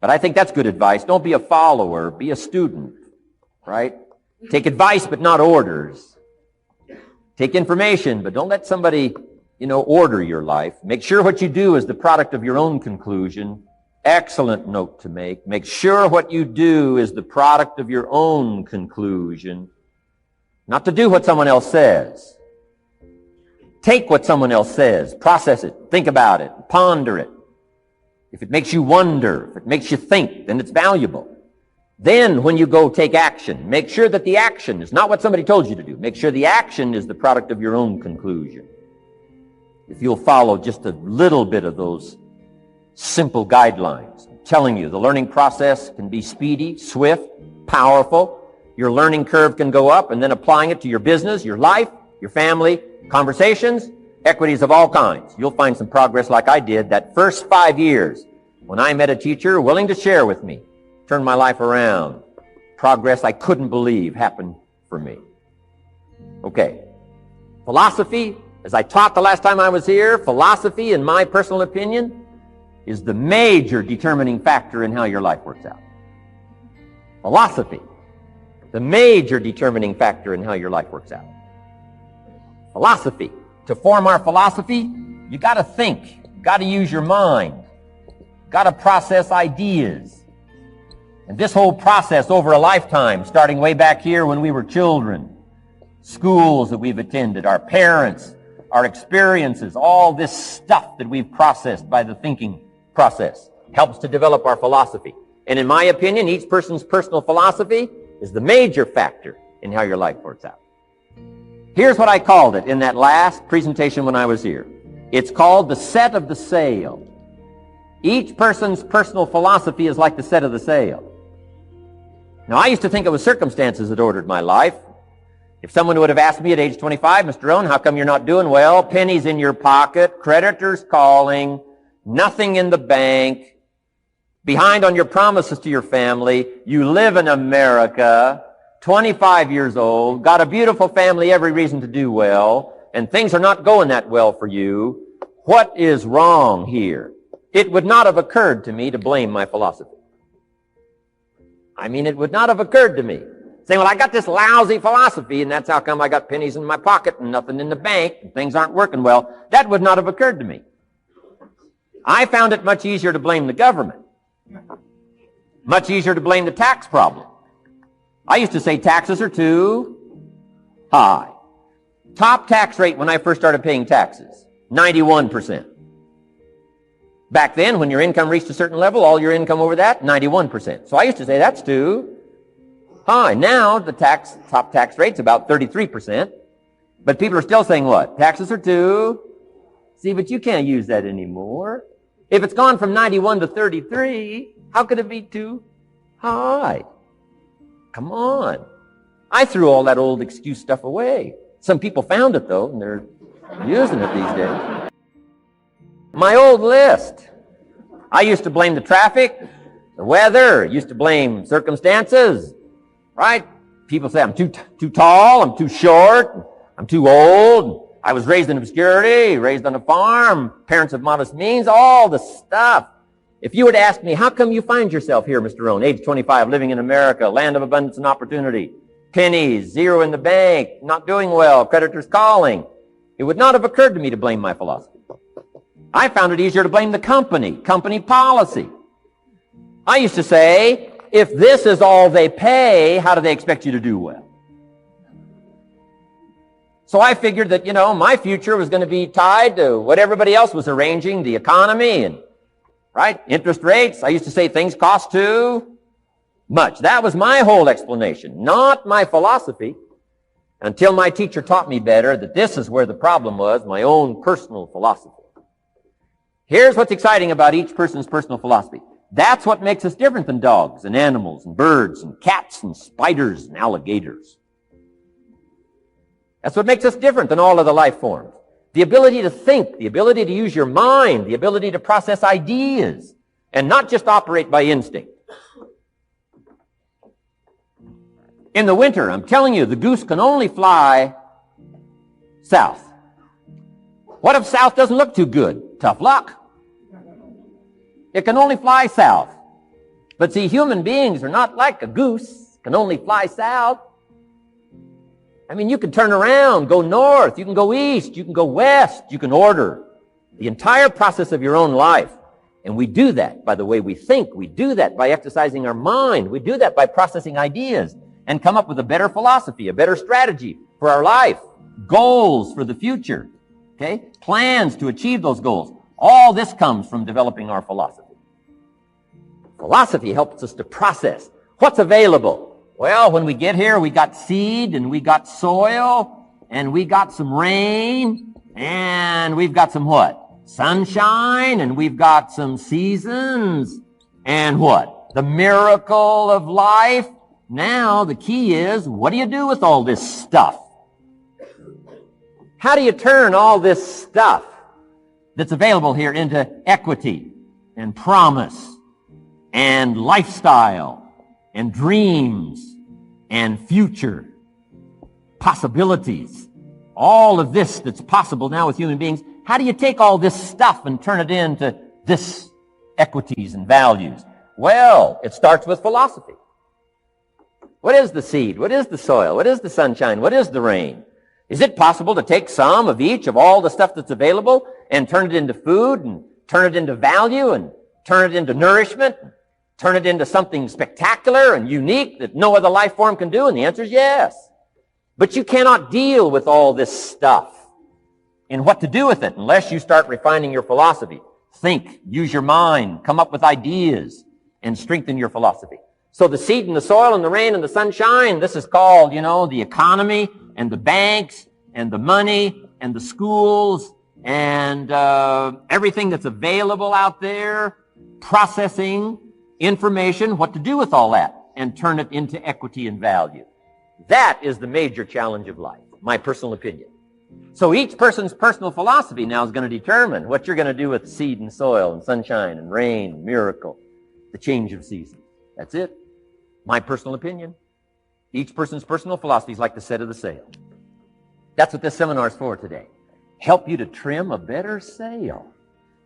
But I think that's good advice. Don't be a follower, be a student, right? Take advice, but not orders. Take information, but don't let somebody, order your life. Make sure what you do is the product of your own conclusion. Excellent note to make. Make sure what you do is the product of your own conclusion. Not to do what someone else says. Take what someone else says, process it, think about it, ponder it. If it makes you wonder, if it makes you think, then it's valuable. Then when you go take action, make sure that the action is not what somebody told you to do. Make sure the action is the product of your own conclusion. If you'll follow just a little bit of those simple guidelines, I'm telling you, the learning process can be speedy, swift, powerful. Your learning curve can go up, and then applying it to your business, your life, your family, conversations, equities of all kinds. You'll find some progress like I did that first 5 years when I met a teacher willing to share with me, turned my life around. Progress I couldn't believe happened for me. Okay. Philosophy, as I taught the last time I was here, philosophy, in my personal opinion, is the major determining factor in how your life works out. Philosophy, the major determining factor in how your life works out. Philosophy. To form our philosophy, you got to think. You got to use your mind. Got to process ideas. And this whole process over a lifetime, starting way back here when we were children, schools that we've attended, our parents, our experiences, all this stuff that we've processed by the thinking process helps to develop our philosophy. And in my opinion, each person's personal philosophy is the major factor in how your life works out. Here's what I called it in that last presentation when I was here. It's called the set of the sail. Each person's personal philosophy is like the set of the sail. Now, I used to think it was circumstances that ordered my life. If someone would have asked me at age 25, Mr. Rohn, how come you're not doing well? Pennies in your pocket, creditors calling, nothing in the bank, behind on your promises to your family, you live in America, 25 years old, got a beautiful family, every reason to do well, and things are not going that well for you. What is wrong here? It would not have occurred to me to blame my philosophy. It would not have occurred to me. Saying, well, I got this lousy philosophy, and that's how come I got pennies in my pocket and nothing in the bank, and things aren't working well. That would not have occurred to me. I found it much easier to blame the government. Much easier to blame the tax problem. I used to say taxes are too high. Top tax rate when I first started paying taxes, 91%. Back then, when your income reached a certain level, all your income over that, 91%. So I used to say that's too high. Now, the top tax rate's about 33%. But people are still saying what? Taxes are too. See, but you can't use that anymore. If it's gone from 91 to 33, how could it be too high? Come on. I threw all that old excuse stuff away. Some people found it, though, and they're using it these days. My old list. I used to blame the traffic, the weather, used to blame circumstances, right? People say I'm too tall, I'm too short, I'm too old, I was raised in obscurity, raised on a farm, parents of modest means, all the stuff. If you were to ask me, how come you find yourself here, Mr. Rohn, age 25, living in America, land of abundance and opportunity, pennies, zero in the bank, not doing well, creditors calling, it would not have occurred to me to blame my philosophy. I found it easier to blame the company policy. I used to say, if this is all they pay, how do they expect you to do well? So I figured that, my future was going to be tied to what everybody else was arranging, the economy and, right, interest rates. I used to say things cost too much. That was my whole explanation, not my philosophy, until my teacher taught me better that this is where the problem was, my own personal philosophy. Here's what's exciting about each person's personal philosophy. That's what makes us different than dogs and animals and birds and cats and spiders and alligators. That's what makes us different than all of the life forms. The ability to think, the ability to use your mind, the ability to process ideas, and not just operate by instinct. In the winter, I'm telling you, the goose can only fly south. What if south doesn't look too good? Tough luck. It can only fly south. But see, human beings are not like a goose, can only fly south. I mean, you can turn around, go north, you can go east, you can go west, you can order the entire process of your own life. And we do that by the way we think. We do that by exercising our mind. We do that by processing ideas and come up with a better philosophy, a better strategy for our life, goals for the future, okay? Plans to achieve those goals. All this comes from developing our philosophy. Philosophy helps us to process what's available. Well, when we get here, we got seed, and we got soil, and we got some rain, and we've got some what? Sunshine, and we've got some seasons, and what? The miracle of life. Now, the key is, what do you do with all this stuff? How do you turn all this stuff that's available here into equity and promise and lifestyle and dreams and future possibilities? All of this that's possible now with human beings, how do you take all this stuff and turn it into this equities and values? Well, it starts with philosophy. What is the seed? What is the soil? What is the sunshine? What is the rain? Is it possible to take some of each of all the stuff that's available and turn it into food and turn it into value and turn it into nourishment, and turn it into something spectacular and unique that no other life form can do? And the answer is yes. But you cannot deal with all this stuff and what to do with it unless you start refining your philosophy. Think, use your mind, come up with ideas, and strengthen your philosophy. So the seed and the soil and the rain and the sunshine, this is called, the economy and the banks and the money and the schools and everything that's available out there, processing information, what to do with all that, and turn it into equity and value. That is the major challenge of life, my personal opinion. So each person's personal philosophy now is going to determine what you're going to do with seed and soil and sunshine and rain and miracle, the change of seasons. That's it. My personal opinion. Each person's personal philosophy is like the set of the sail. That's what this seminar is for today. Help you to trim a better sail.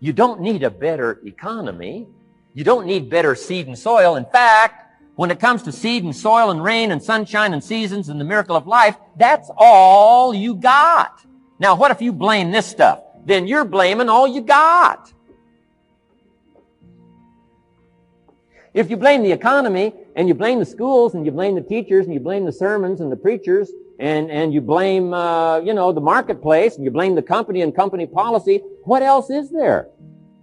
You don't need a better economy. You don't need better seed and soil. In fact, when it comes to seed and soil and rain and sunshine and seasons and the miracle of life, that's all you got. Now, what if you blame this stuff? Then you're blaming all you got. If you blame the economy and you blame the schools and you blame the teachers and you blame the sermons and the preachers and you blame, the marketplace and you blame the company and company policy, what else is there?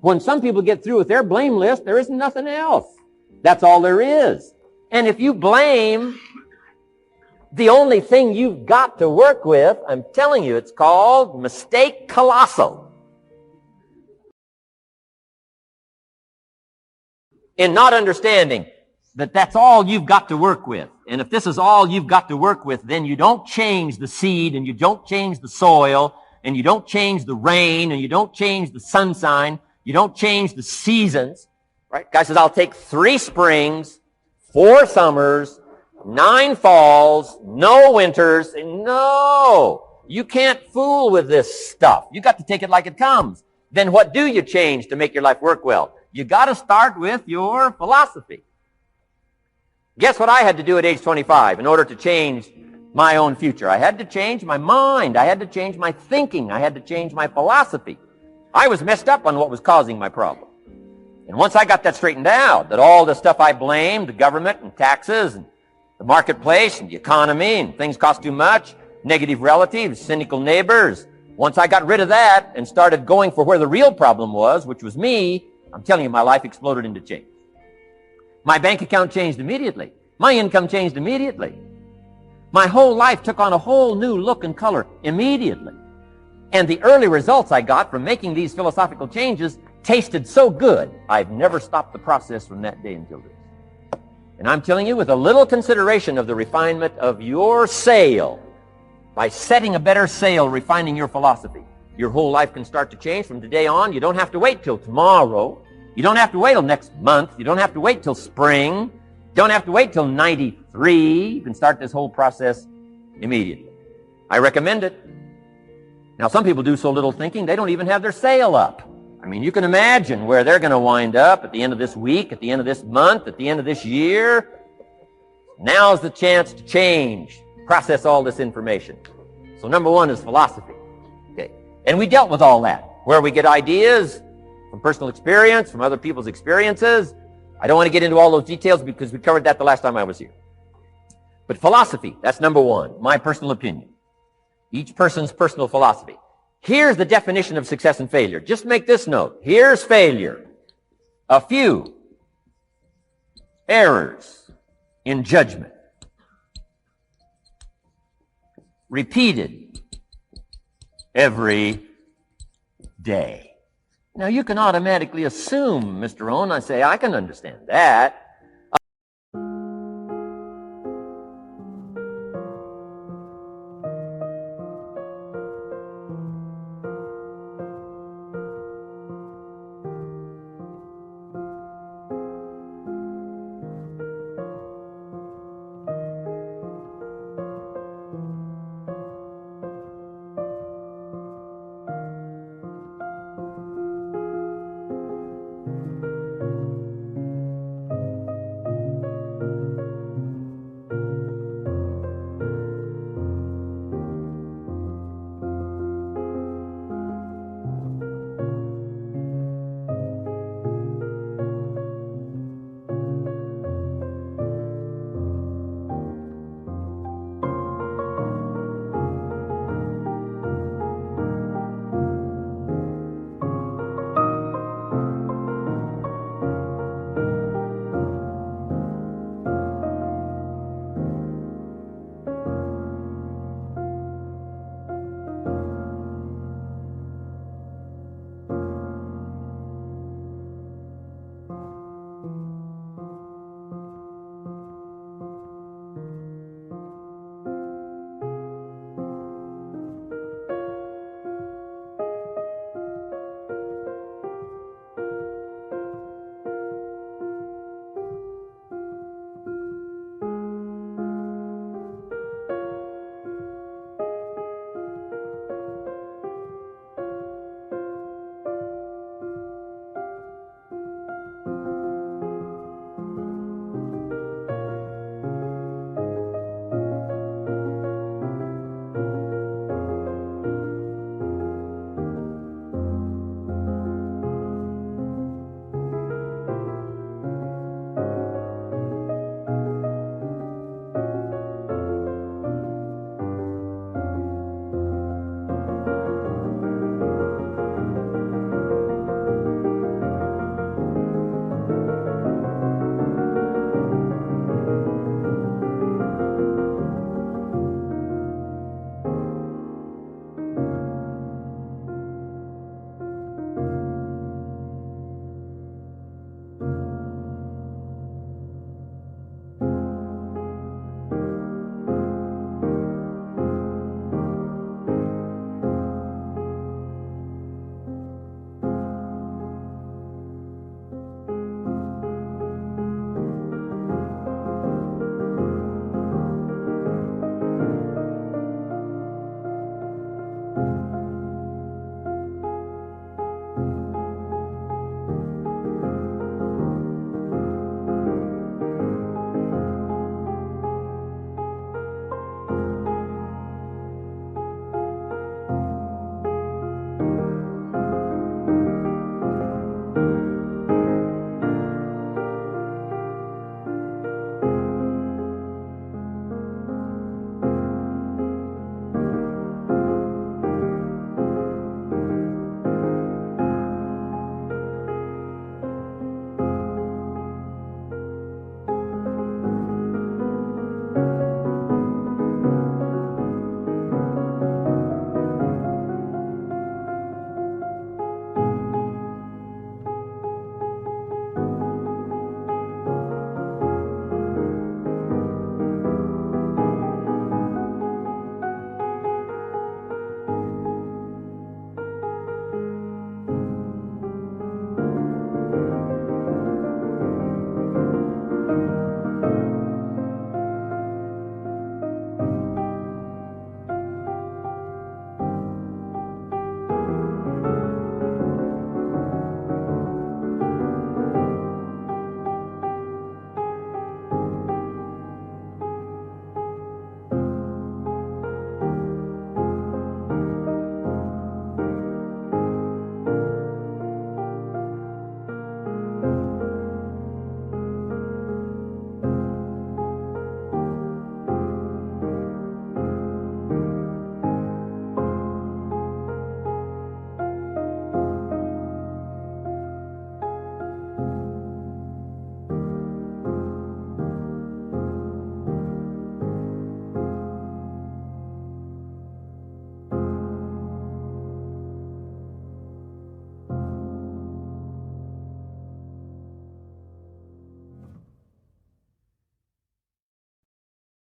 When some people get through with their blame list, there isn't nothing else. That's all there is. And if you blame the only thing you've got to work with, I'm telling you, it's called mistake colossal. In not understanding that that's all you've got to work with. And if this is all you've got to work with, then you don't change the seed and you don't change the soil and you don't change the rain and you don't change the sunshine. You don't change the seasons. Right? Guy says, I'll take 3 springs, 4 summers, 9 falls, no winters. No, you can't fool with this stuff. You got to take it like it comes. Then what do you change to make your life work well? You got to start with your philosophy. Guess what I had to do at age 25 in order to change my own future? I had to change my mind. I had to change my thinking. I had to change my philosophy. I was messed up on what was causing my problem. And once I got that straightened out, that all the stuff I blamed, the government and taxes and the marketplace and the economy and things cost too much, negative relatives, cynical neighbors, once I got rid of that and started going for where the real problem was, which was me, I'm telling you, my life exploded into change. My bank account changed immediately. My income changed immediately. My whole life took on a whole new look and color immediately. And the early results I got from making these philosophical changes tasted so good, I've never stopped the process from that day until this. And I'm telling you, with a little consideration of the refinement of your sail, by setting a better sail, refining your philosophy, your whole life can start to change from today on. You don't have to wait till tomorrow. You don't have to wait till next month. You don't have to wait till spring. You don't have to wait till 93. You can start this whole process immediately. I recommend it. Now, some people do so little thinking, they don't even have their sail up. I I mean, you can imagine where they're going to wind up at the end of this week, at the end of this month, at the end of this year. Now's the chance to change, process all this information. So number one is philosophy. Okay. And we dealt with all that, where we get ideas from personal experience, from other people's experiences. I don't want to get into all those details because we covered that the last time I was here. But philosophy, that's number one, my personal opinion. Each person's personal philosophy. Here's the definition of success and failure. Just make this note. Here's failure. A few errors in judgment. Repeated every day. Now, you can automatically assume, Mr. Rohn, I say, I can understand that.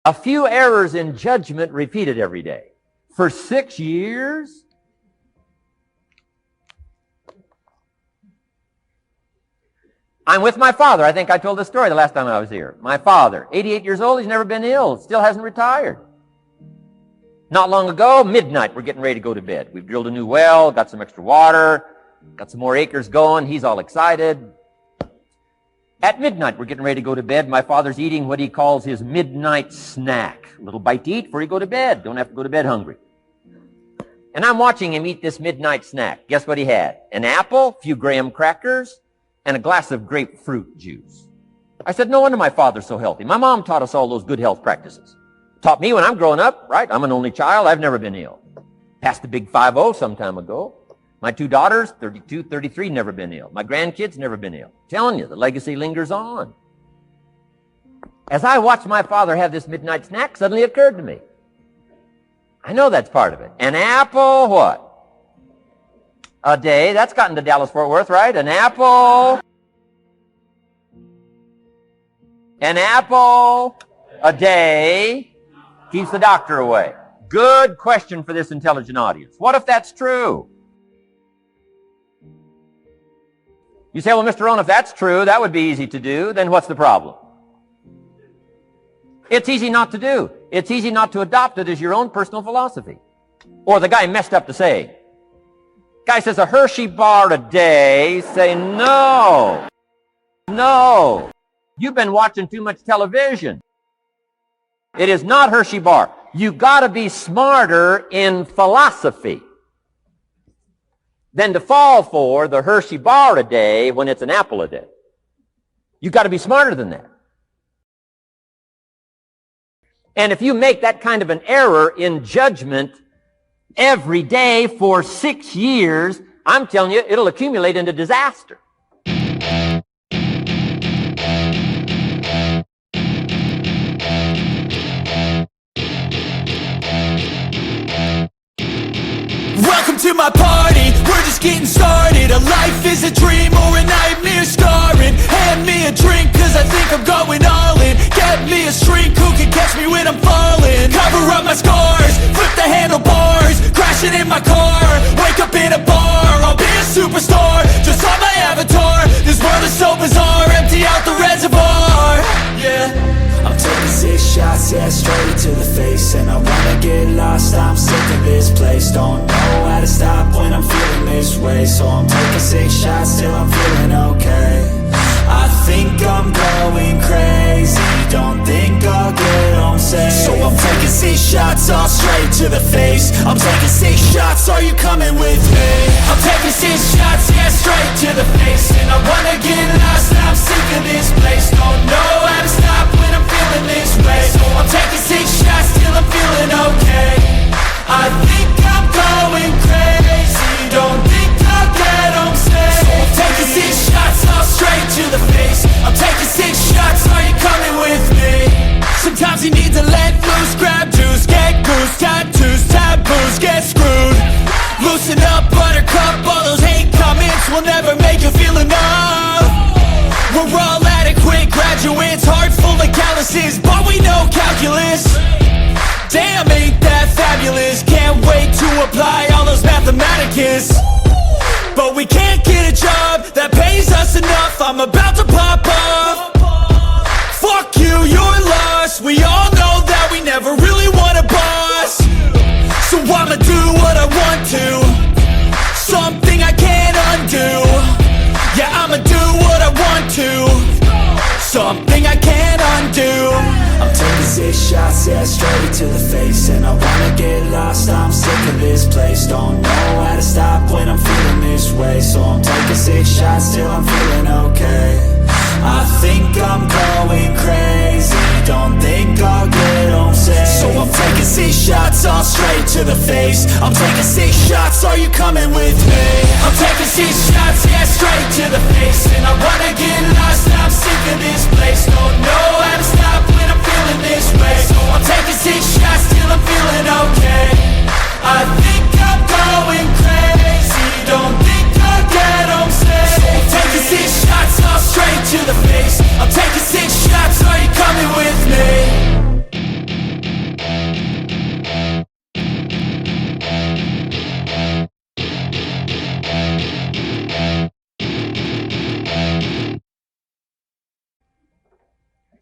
A few errors in judgment repeated every day. For 6 years? I'm with my father. I think I told this story the last time I was here. My father, 88 years old, he's never been ill, still hasn't retired. Not long ago, midnight, we're getting ready to go to bed. We've drilled a new well, got some extra water, got some more acres going. He's all excited. At midnight, we're getting ready to go to bed. My father's eating what he calls his midnight snack. A little bite to eat before you go to bed. Don't have to go to bed hungry. And I'm watching him eat this midnight snack. Guess what he had? An apple, a few graham crackers, and a glass of grapefruit juice. I said, no wonder my father's so healthy. My mom taught us all those good health practices. Taught me when I'm growing up, right? I'm an only child. I've never been ill. Passed the big 5-0 some time ago. My 2 daughters, 32, 33, never been ill. My grandkids, never been ill. I'm telling you, the legacy lingers on. As I watched my father have this midnight snack, suddenly it occurred to me. I know that's part of it. An apple, what? A day. That's gotten to Dallas-Fort Worth, right? An apple. An apple a day keeps the doctor away. Good question for this intelligent audience. What if that's true? You say, well, Mr. Rohn, if that's true, that would be easy to do. Then what's the problem? It's easy not to do. It's easy not to adopt it as your own personal philosophy. Or the guy messed up the saying. Guy says a Hershey bar a day. Say, no. No. You've been watching too much television. It is not Hershey bar. You got to be smarter in philosophy than to fall for the Hershey bar a day when it's an apple a day. You got to be smarter than that. And if you make that kind of an error in judgment every day for 6 years, I'm telling you, it'll accumulate into disaster. Welcome to my party, we're just getting started. A life is a dream or a nightmare scarring. Hand me a drink cause I think I'm going all in. Get me a shrink who can catch me when I'm falling. Cover up my scars, flip the handlebars. Crashing in my car, wake up in a bar. I'll be a superstar, just on my avatar. This world is so bizarre, empty out the reservoir. Yeah, I'm taking 6 shots, yeah, straight to the face. And I wanna get lost, I'm sick of this place. Don't know how to stop when I'm feeling this way. So I'm taking 6 shots till I'm feeling okay. I think I'm going crazy, don't think I'll get home safe. So I'm taking 6 shots, all straight to the face. I'm taking 6 shots, are you coming with me? I'm taking 6 shots, yeah, straight to the face. And I wanna get lost, I'm sick of this place. Don't know how to stop when I'm feeling this way. So I'm taking 6 shots till I'm feeling okay. I think I'm going crazy, don't think I'll get home safe. So I'm taking 6 shots, all straight to the face. I'm taking 6 shots, are you coming with me? Sometimes you need to let loose, grab juice, get goose, tattoos, taboos, get screwed. Loosen up, buttercup, all those hate comments will never make you feel enough. We're all adequate graduates, heart full of calluses, but we know calculus. Damn, ain't that fabulous? Can't wait to apply all those mathematicus. But we can't get a job that pays us enough. I'm about to pop up. Fuck you, you're lost. We all know that we never really want a boss. So I'ma do what I want to, something I can't undo. Yeah, I'ma do what I want to, something I can't undo. I'm taking 6 shots, yeah, straight to the face. And I wanna get lost, I'm sick of this place. Don't know how to stop when I'm feeling this way. So I'm taking 6 shots till I'm feeling okay. I think I'm going crazy, don't think I'll get home safe. So I'm taking 6 shots, all straight to the face. I'm taking 6 shots, are you coming with me? I'm taking 6 shots, yeah, straight to the face. And I wanna get lost, I'm sick of this place. Don't know how to stop when I'm feeling this way. So I'm taking 6 shots till I'm feeling okay. I think I'm going crazy, don't think I'll get home safe. So I'm taking 6 shots, all straight to the face. I'm taking 6 shots, are you coming with me?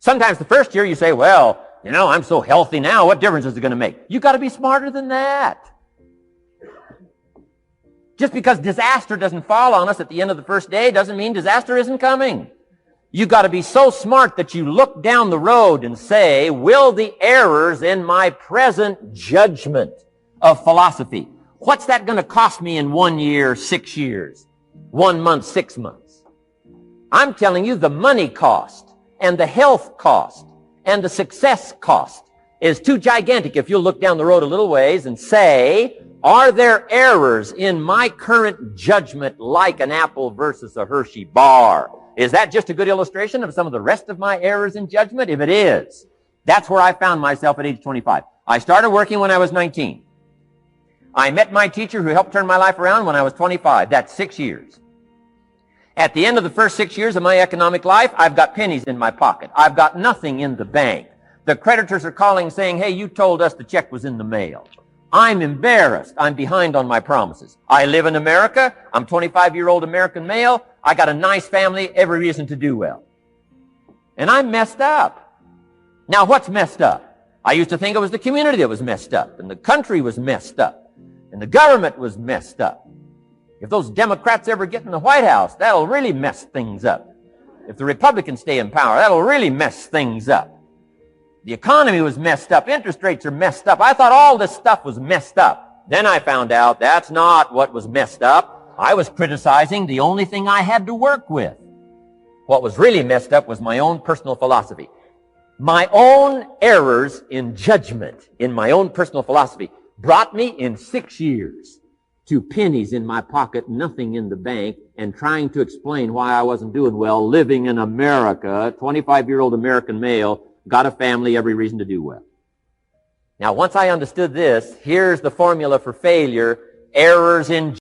Sometimes the first year you say, well, I'm so healthy now, what difference is it going to make? You got to be smarter than that. Just because disaster doesn't fall on us at the end of the first day doesn't mean disaster isn't coming. You got to be so smart that you look down the road and say, will the errors in my present judgment of philosophy, what's that going to cost me in 1 year, 6 years, 1 month, 6 months? I'm telling you the money cost and the health cost and the success cost is too gigantic if you'll look down the road a little ways and say, are there errors in my current judgment like an apple versus a Hershey bar? Is that just a good illustration of some of the rest of my errors in judgment? If it is, that's where I found myself at age 25. I started working when I was 19. I met my teacher who helped turn my life around when I was 25. That's 6 years. At the end of the first 6 years of my economic life, I've got pennies in my pocket. I've got nothing in the bank. The creditors are calling saying, hey, you told us the check was in the mail. I'm embarrassed. I'm behind on my promises. I live in America. I'm 25-year-old American male. I got a nice family, every reason to do well. And I'm messed up. Now, what's messed up? I used to think it was the community that was messed up, and the country was messed up, and the government was messed up. If those Democrats ever get in the White House, that'll really mess things up. If the Republicans stay in power, that'll really mess things up. The economy was messed up. Interest rates are messed up. I thought all this stuff was messed up. Then I found out that's not what was messed up. I was criticizing the only thing I had to work with. What was really messed up was my own personal philosophy. My own errors in judgment in my own personal philosophy brought me in 6 years to pennies in my pocket, nothing in the bank, and trying to explain why I wasn't doing well, living in America, 25-year-old American male, got a family, every reason to do well. Now, once I understood this, here's the formula for failure: errors in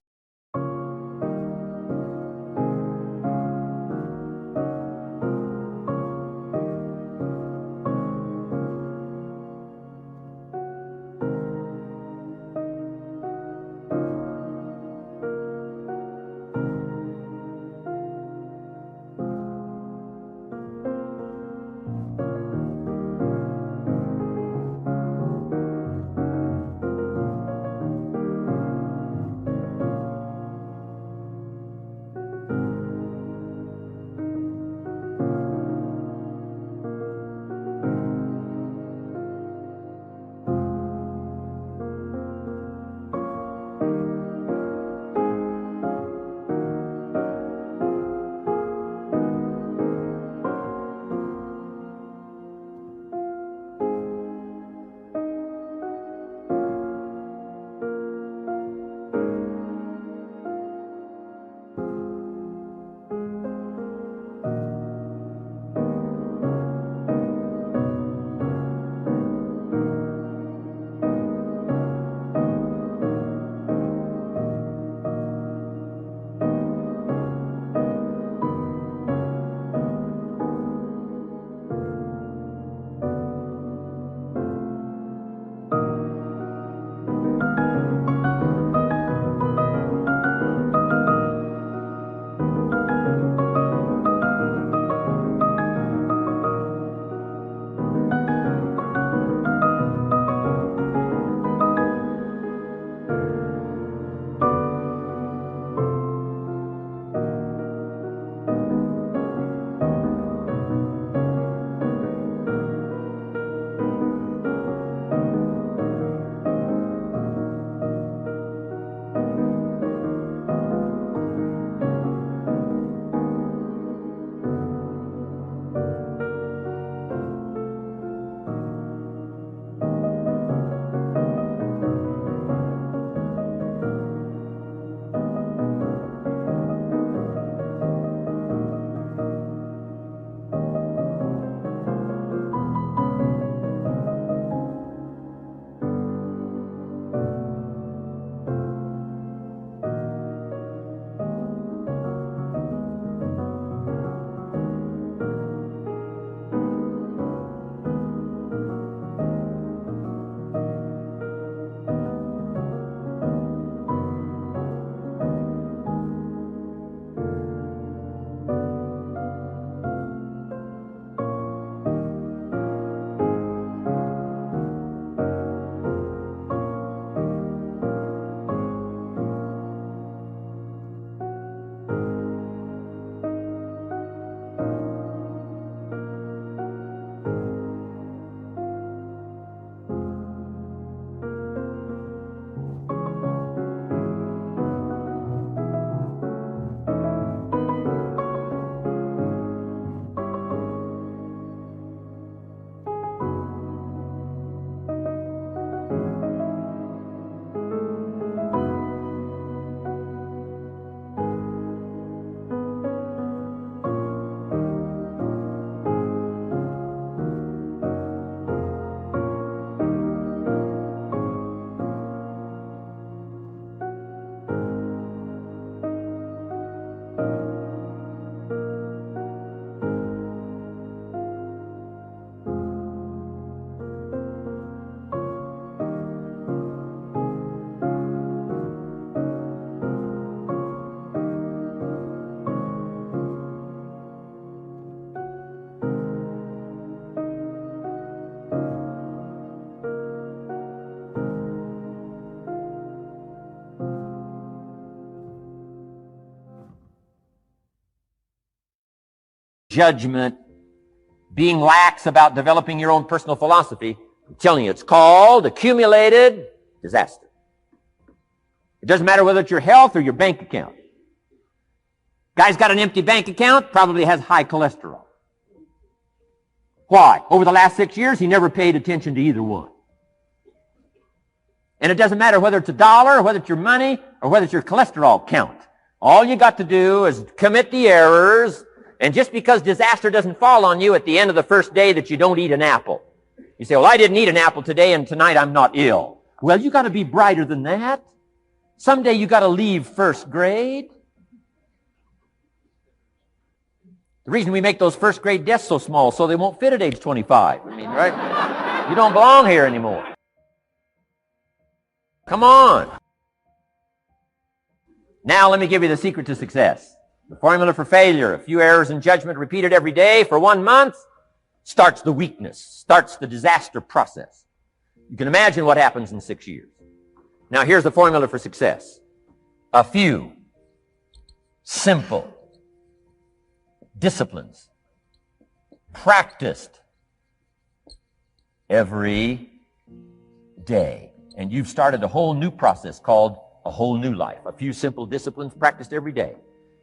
judgment, being lax about developing your own personal philosophy, I'm telling you, it's called accumulated disaster. It doesn't matter whether it's your health or your bank account. Guy's got an empty bank account, probably has high cholesterol. Why? Over the last 6 years, he never paid attention to either one. And it doesn't matter whether it's a dollar, or whether it's your money, or whether it's your cholesterol count. All you got to do is commit the errors, and just because disaster doesn't fall on you at the end of the first day that you don't eat an apple. You say, well, I didn't eat an apple today, and tonight I'm not ill. Well, you got to be brighter than that. Someday you got to leave first grade. The reason we make those first grade desks so small so they won't fit at age 25. I mean, right? You don't belong here anymore. Come on. Now let me give you the secret to success. The formula for failure. A few errors in judgment repeated every day for 1 month starts the weakness, starts the disaster process. You can imagine what happens in 6 years. Now here's the formula for success. A few simple disciplines practiced every day. And you've started a whole new process called a whole new life. A few simple disciplines practiced every day.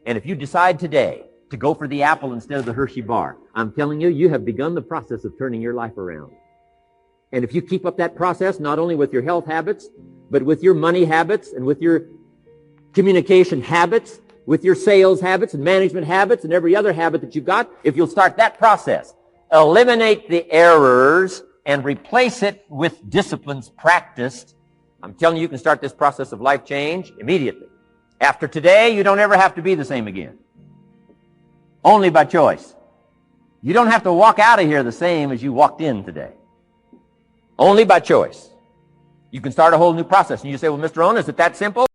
And if you decide today to go for the apple instead of the Hershey bar, I'm telling you, you have begun the process of turning your life around. And if you keep up that process, not only with your health habits, but with your money habits and with your communication habits, with your sales habits and management habits and every other habit that you've got, if you'll start that process, eliminate the errors and replace it with disciplines practiced, I'm telling you, you can start this process of life change immediately. After today, you don't ever have to be the same again. Only by choice. You don't have to walk out of here the same as you walked in today. Only by choice. You can start a whole new process. And you say, well, Mr. Rohn, is it that simple?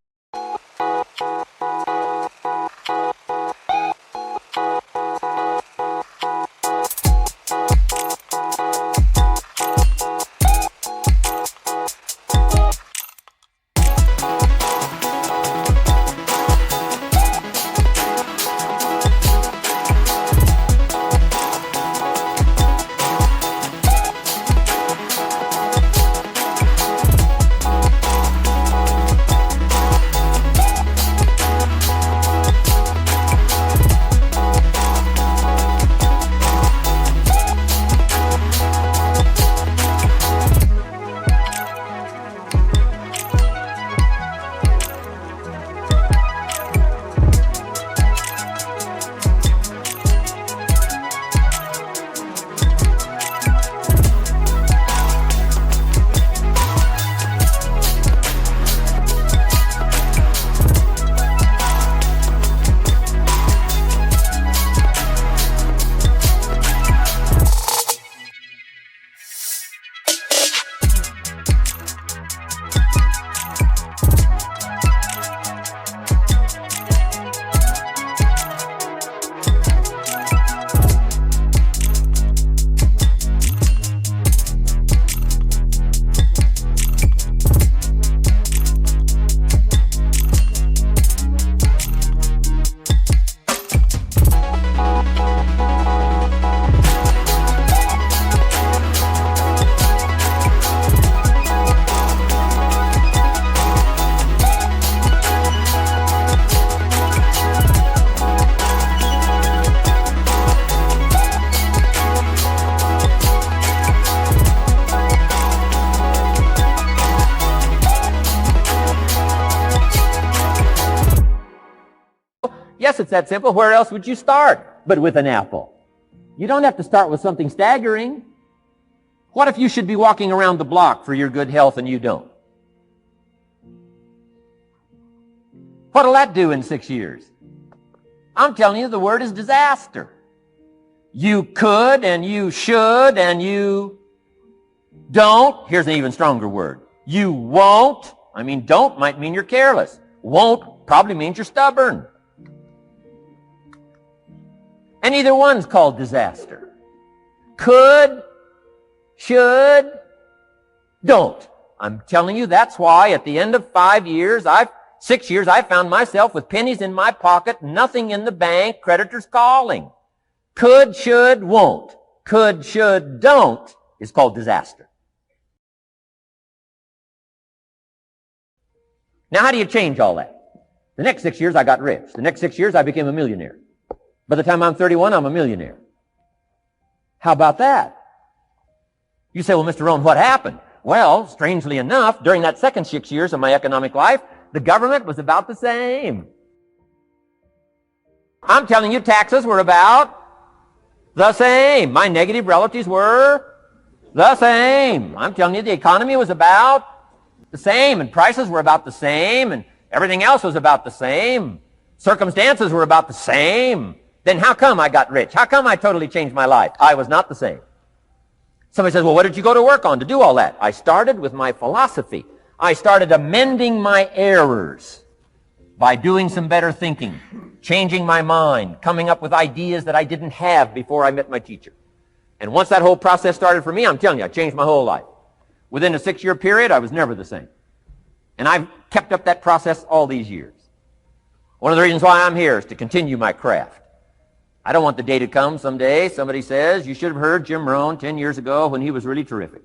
Yes, it's that simple. Where else would you start but with an apple? You don't have to start with something staggering. What if you should be walking around the block for your good health and you don't? What'll that do in 6 years? I'm telling you, the word is disaster. You could and you should and you don't. Here's an even stronger word. You won't. I mean, don't might mean you're careless. Won't probably means you're stubborn. And either one's called disaster. Could, should, don't. I'm telling you, that's why at the end of 6 years, I found myself with pennies in my pocket, nothing in the bank, creditors calling. Could, should, won't. Could, should, don't is called disaster. Now, how do you change all that? The next 6 years, I got rich. The next 6 years, I became a millionaire. By the time I'm 31, I'm a millionaire. How about that? You say, well, Mr. Rohn, what happened? Well, strangely enough, during that second 6 years of my economic life, the government was about the same. I'm telling you, taxes were about the same. My negative relatives were the same. I'm telling you, the economy was about the same, and prices were about the same, and everything else was about the same. Circumstances were about the same. Then how come I got rich? How come I totally changed my life? I was not the same. Somebody says, well, what did you go to work on to do all that? I started with my philosophy. I started amending my errors by doing some better thinking, changing my mind, coming up with ideas that I didn't have before I met my teacher. And once that whole process started for me, I'm telling you, I changed my whole life. Within a 6-year period, I was never the same. And I've kept up that process all these years. One of the reasons why I'm here is to continue my craft. I don't want the day to come someday somebody says, you should have heard Jim Rohn 10 years ago when he was really terrific.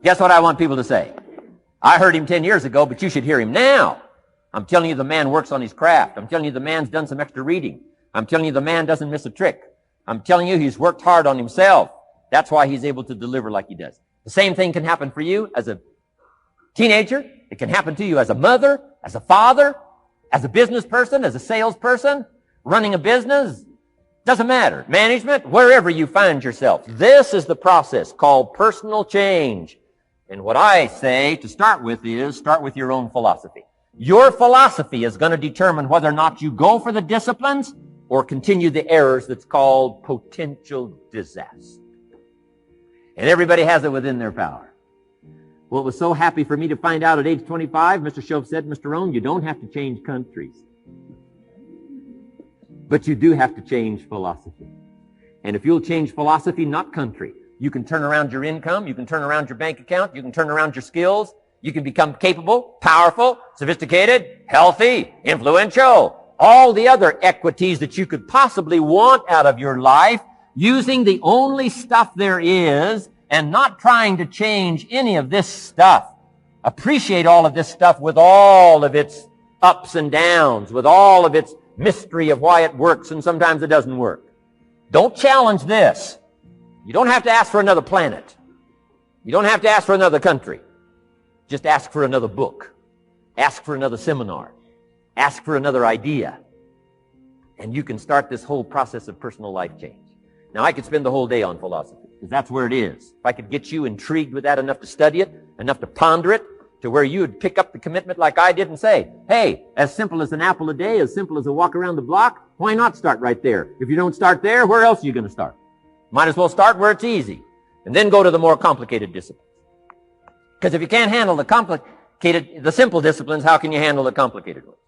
Guess what I want people to say? I heard him 10 years ago, but you should hear him now. I'm telling you the man works on his craft. I'm telling you the man's done some extra reading. I'm telling you the man doesn't miss a trick. I'm telling you he's worked hard on himself. That's why he's able to deliver like he does. The same thing can happen for you as a teenager. It can happen to you as a mother, as a father, as a business person, as a salesperson, running a business. Doesn't matter. Management, wherever you find yourself. This is the process called personal change. And what I say to start with is start with your own philosophy. Your philosophy is going to determine whether or not you go for the disciplines or continue the errors that's called potential disaster. And everybody has it within their power. Well, it was so happy for me to find out at age 25, Mr. Shove said, Mr. Rohn, you don't have to change countries. But you do have to change philosophy. And if you'll change philosophy, not country, you can turn around your income, you can turn around your bank account, you can turn around your skills, you can become capable, powerful, sophisticated, healthy, influential, all the other equities that you could possibly want out of your life using the only stuff there is and not trying to change any of this stuff. Appreciate all of this stuff with all of its ups and downs, with all of its mystery of why it works and sometimes it doesn't work. Don't challenge this. You don't have to ask for another planet. You don't have to ask for another country. Just ask for another book. Ask for another seminar. Ask for another idea. And you can start this whole process of personal life change. Now, I could spend the whole day on philosophy, because that's where it is. If I could get you intrigued with that enough to study it, enough to ponder it, to where you would pick up the commitment like I did and say, hey, as simple as an apple a day, as simple as a walk around the block, why not start right there? If you don't start there, where else are you going to start? Might as well start where it's easy, and then go to the more complicated disciplines. Because if you can't handle the simple disciplines, how can you handle the complicated ones?